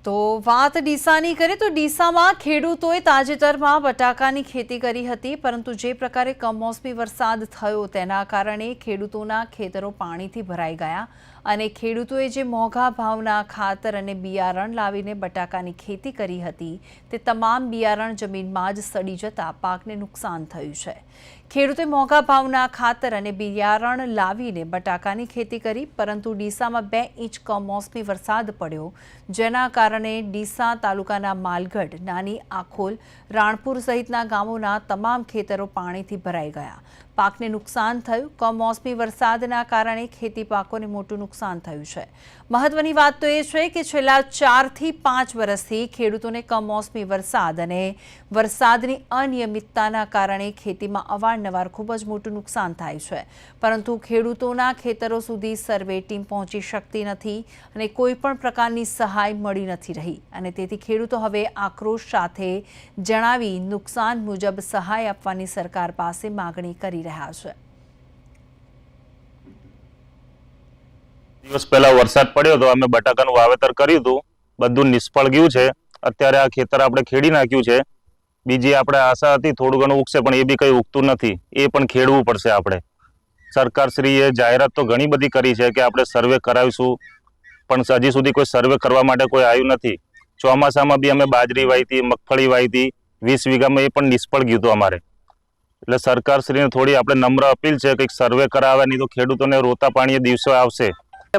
તો વાત ડીસાની કરીએ તો ડીસામાં ખેડૂતોએ તાજેતરમાં બટાકાની ખેતી કરી હતી, પરંતુ જે પ્રકારે કમોસમી વરસાદ થયો તેના કારણે ખેડૂતોના ખેતરો પાણીથી ભરાઈ ગયા અને ખેડૂતોએ જે મોંઘા ભાવના ખાતર અને બિયારણ લાવીને બટાકાની ખેતી કરી હતી તે તમામ બિયારણ જમીનમાં જ સડી જતા પાકને નુકસાન થયું છે। ખેડૂતે મોંઘા ભાવના ખાતર અને બિયારણ લાવીને બટાકાની ખેતી કરી, પરંતુ ડીસામાં 2 ઇંચ કમોસમી વરસાદ પડ્યો, જેના કારણે ડીસા તાલુકાના માલગઢ, નાની આખોલ, રાણપુર સહિતના ગામોના તમામ ખેતરો પાણીથી ભરાઈ ગયા। પાકને નુકસાન થયું। કમોસમી વરસાદના કારણે ખેતી પાકોને મોટું નુકસાન થયું છે। મહત્વની વાત તો એ છે કે છેલ્લા 4 થી 5 વર્ષથી ખેડૂતોને કમોસમી વરસાદ અને વરસાદની અનિયમિતતાના કારણે ખેતીમાં અવારનવાર ખૂબ જ મોટું નુકસાન થાય છે, પરંતુ ખેડૂતોના ખેતરો સુધી સર્વે ટીમ પહોંચી શકતી નથી અને કોઈ પણ પ્રકારની સહાય મળી નથી રહી, અને તેથી ખેડૂતો હવે આક્રોશ સાથે જણાવી નુકસાન મુજબ સહાય આપવાની સરકાર પાસે માગણી કરી રહ્યા છે। દિવસ પહેલા વરસાદ પડ્યો તો અમે બટાકાનું વાવેતર કર્યું હતું, બધું નિષ્ફળ ગયું છે। અત્યારે આ ખેતર આપણે ખેડી નાખ્યું છે। બીજી આપણે આશા હતી થોડું ઘણું ઉગશે, પણ એ બી કંઈ ઉગતું નથી, એ પણ ખેડવું પડશે આપણે। સરકારશ્રીએ જાહેરાત તો ઘણી બધી કરી છે કે આપણે સર્વે કરાવીશું, પણ હજી સુધી કોઈ સર્વે કરવા માટે કોઈ આવ્યું નથી। ચોમાસામાં બી અમે બાજરી વાવી હતી, મગફળી વાવી હતી 20 વીઘામાં, એ પણ નિષ્ફળ ગયું હતું અમારે। એટલે સરકારશ્રીને થોડી આપણે નમ્ર અપીલ છે કે સર્વે કરાવે, નહીં તો ખેડૂતોને રોતા પાણીએ દિવસો આવશે।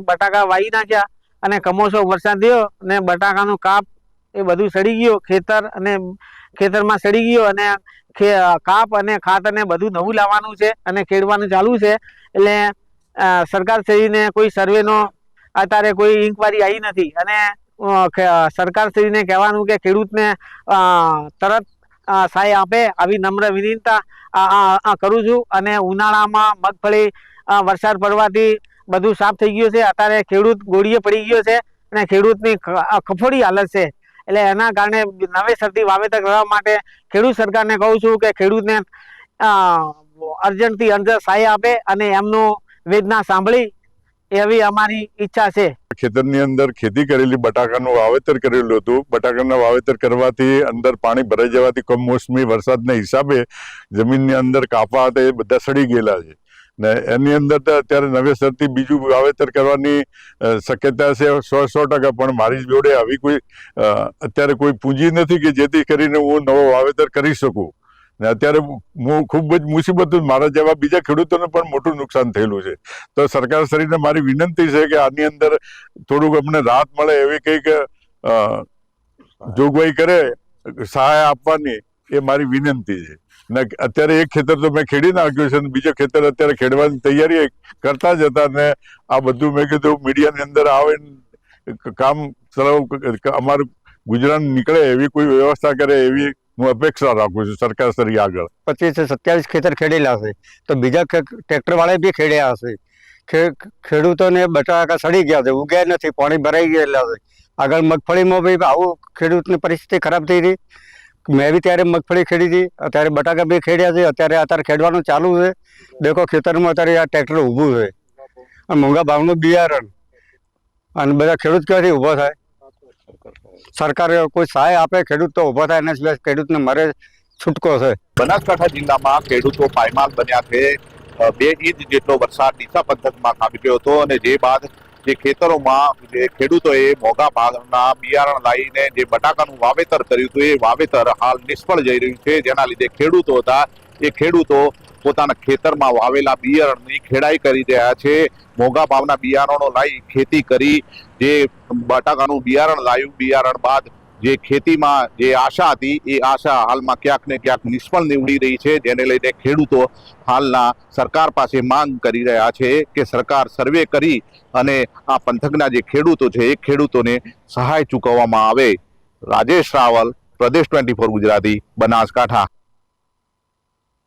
બટાકા વાવી નાખ્યા અને કમોસમ વરસાદ થયો અને બટાકાનો કાપ એ બધું સડી ગયો, ખેતરમાં સડી ગયો, અને કાપ અને ખાતર ને બધું નવું લાવવાનું છે અને ખેડવાનું ચાલુ છે। એટલે સરકારશ્રીને કોઈ સર્વેનો અત્યારે કોઈ ઇન્કવાયરી આવી નથી, અને સરકારશ્રીને કહેવાનું કે ખેડૂતને તરત સહાય આપે, આવી નમ્ર વિનંતી કરું છું। અને ઉનાળામાં મગફળી વરસાદ પડવાથી બધું સાફ થઈ ગયું છે, અત્યારે ખેડૂત ગોળીએ પડી ગયો છે અને ખેડૂતની કફોડી હાલત છે। એટલે એના કારણે નવેસરથી વાવેતર કરવા માટે ખેડૂત સરકારને કહું છું કે ખેડૂતને અર્જન્ટથી સહાય આપે અને એમનું વેદના સાંભળી એવી અમારી ઈચ્છા છે। ખેતરની અંદર ખેતી કરેલી બટાકાનું વાવેતર કરેલું હતું। બટાકાના વાવેતર કરવાથી અંદર પાણી ભરાઈ જવાથી કમોસમી વરસાદના હિસાબે જમીનની અંદર કાપા હતા એ બધા સડી ગયેલા છે, ને એની અંદર તો અત્યારે નવેસરથી બીજું વાવેતર કરવાની શક્યતા છે 100%। પણ મારી જોડે આવી કોઈ અત્યારે કોઈ પૂંજી નથી કે જેથી કરીને હું નવો વાવેતર કરી શકું, ને અત્યારે હું ખૂબ જ મુસીબત, મારા જેવા બીજા ખેડૂતોને પણ મોટું નુકસાન થયેલું છે। તો સરકારશ્રીને મારી વિનંતી છે કે આની અંદર થોડુંક અમને રાહત મળે એવી કંઈક જોગવાઈ કરે, સહાય આપવાની, એ મારી વિનંતી છે। ને અત્યારે એક ખેતર તો મેં ખેડી નાખ્યું છે, બીજો ખેતર અત્યારે ખેડવાની તૈયારી કરતા જ હતા, ને આ બધું મેં કીધું મીડિયાની અંદર આવે, કામ ચલાવ, અમારું ગુજરાન નીકળે એવી કોઈ વ્યવસ્થા કરે એવી હું અપેક્ષા રાખું છું સરકારશ્રી આગળ। 25 થી 27 ખેતર ખેડેલા છે, તો બીજા ટ્રેક્ટર વાળા બી ખેડ્યા હશે। ખેડૂતોને બટાકા સડી ગયા છે, ઉગ્યા નથી, પાણી ભરાઈ ગયેલા છે। આગળ મગફળીમાં બી આવું ખેડૂતની પરિસ્થિતિ ખરાબ થઈ રહી। મેં બી ત્યારે મગફળી ખેડી હતી, અત્યારે બટાકા બી ખેડ્યા છે, અત્યારે ખેડવાનું ચાલુ છે। દેખો ખેતરમાં અત્યારે આ ટ્રેક્ટર ઊભું છે, અને મોંઘા ભાવનું બિયારણ, અને બધા ખેડૂત ક્યાંથી ઊભો થાય? સરકાર કોઈ સહાય આપે, ખેડૂત તો ઊભો થાય, એના સિવાય ખેડૂતને મારે છૂટકો છે। બનાસકાંઠા જિલ્લામાં ખેડૂતો પાયમાલ બન્યા છે। 2 ઇંચ જેટલો વરસાદ ડીસા પંથકમાં ખાબક્યો હતો, અને જે બાદ જે ખેતરોમાં જે ખેડૂતોએ મોંઘા ભાવના બિયારણ લાવીને જે બટાકાનું વાવેતર કર્યું હતું એ વાવેતર હાલ નિષ્ફળ જઈ રહ્યું છે, જેના લીધે ખેડૂતો હતા એ ખેડૂતો પોતાના ખેતરમાં વાવેલા બિયારણની ખેડાઈ કરી રહ્યા છે। મોંઘા ભાવના બિયારણો લાવી ખેતી કરી, જે બટાકાનું બિયારણ લાવ્યું, બિયારણ બાદ જે ખેતીમાં જે આશા હતી એ આશા હાલમાં ક્યાંક ને ક્યાંક નિષ્ફળ નીવડી રહી છે, જેને લઈને ખેડૂતો હાલના સરકાર પાસે માંગ કરી રહ્યા છે કે સરકાર સર્વે કરી અને આ પંથકના જે ખેડૂતો છે એ ખેડૂતોને સહાય ચૂકવવામાં આવે। રાજેશ રાવલ, પ્રદેશ 24 ગુજરાતી, બનાસકાંઠા।